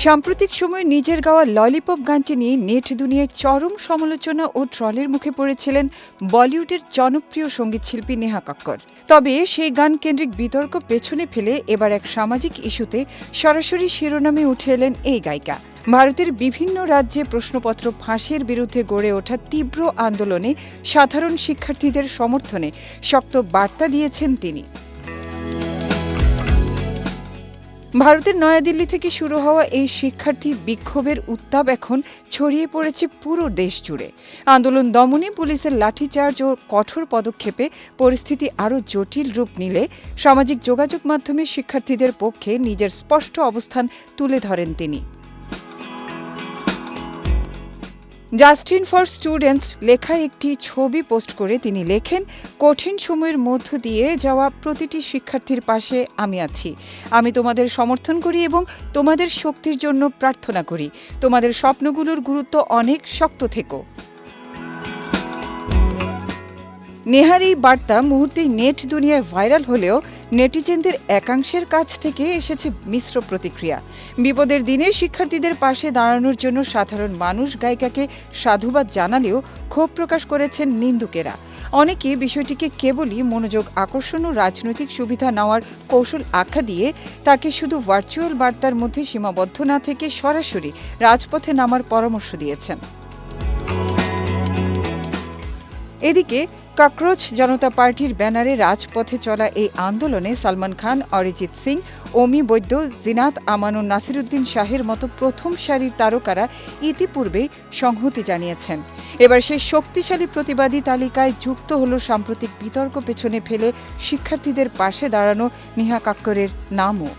সাম্প্রতিক সময়ে নিজের গাওয়া ললিপপ গানটি নিয়ে নেট দুনিয়ায় চরম সমালোচনা ও ট্রলের মুখে পড়েছিলেন বলিউডের জনপ্রিয় সঙ্গীতশিল্পী নেহা কক্কর। তবে সেই গান কেন্দ্রিক বিতর্ক পেছনে ফেলে এবার এক সামাজিক ইস্যুতে সরাসরি শিরোনামে উঠে এলেন এই গায়িকা। ভারতের বিভিন্ন রাজ্যে প্রশ্নপত্র ফাঁসের বিরুদ্ধে গড়ে ওঠা তীব্র আন্দোলনে সাধারণ শিক্ষার্থীদের সমর্থনে শক্ত বার্তা দিয়েছেন তিনি। ভারতের নয়াদিল্লি থেকে শুরু হওয়া এই শিক্ষার্থী বিক্ষোভের উত্তাপ এখন ছড়িয়ে পড়েছে পুরো দেশ জুড়ে। আন্দোলন দমনে পুলিশের লাঠিচার্জ ও কঠোর পদক্ষেপে পরিস্থিতি আরও জটিল রূপ নিলে সামাজিক যোগাযোগ মাধ্যমে শিক্ষার্থীদের পক্ষে নিজের স্পষ্ট অবস্থান তুলে ধরেন তিনি। জাস্টিন ফর স্টুডেন্টস লেখা একটি ছবি পোস্ট করে তিনি লেখেন, কঠিন সময়ের মধ্য দিয়ে যাওয়া প্রতিটি শিক্ষার্থীর পাশে আমি আছি। আমি তোমাদের সমর্থন করি এবং তোমাদের শক্তির জন্য প্রার্থনা করি। তোমাদের স্বপ্নগুলোর গুরুত্ব অনেক, শক্ত থেকো। নেহার এই বার্তা মুহূর্তেই নেট দুনিয়ায় ভাইরাল হলেও নেটিজেনদের একাংশের কাছ থেকে এসেছে মিশ্র প্রতিক্রিয়া। বিপদের দিনে শিক্ষার্থীদের পাশে দাঁড়ানোর জন্য সাধারণ মানুষ গায়িকাকে সাধুবাদ জানালেও ক্ষোভ প্রকাশ করেছেন নিন্দুকেরা। অনেকে বিষয়টিকে কেবলই মনোযোগ আকর্ষণ ও রাজনৈতিক সুবিধা নেওয়ার কৌশল আখ্যা দিয়ে তাকে শুধু ভার্চুয়াল বার্তার মধ্যে সীমাবদ্ধ না থেকে সরাসরি রাজপথে নামার পরামর্শ দিয়েছেন। এদিকে ককরোচ জনতা পার্টির ব্যানারে রাজপথে চলা এই আন্দোলনে সালমান খান, অরিজিৎ সিং, অমি বৈদ্য, জিনাত আমান ও নাসিরুদ্দিন শাহের মতো প্রথম সারির তারকারা ইতিপূর্বেই সংহতি জানিয়েছেন। এবার সেই শক্তিশালী প্রতিবাদী তালিকায় যুক্ত হল সাম্প্রতিক বিতর্ক পেছনে ফেলে শিক্ষার্থীদের পাশে দাঁড়ানো নেহা কক্করের নামও।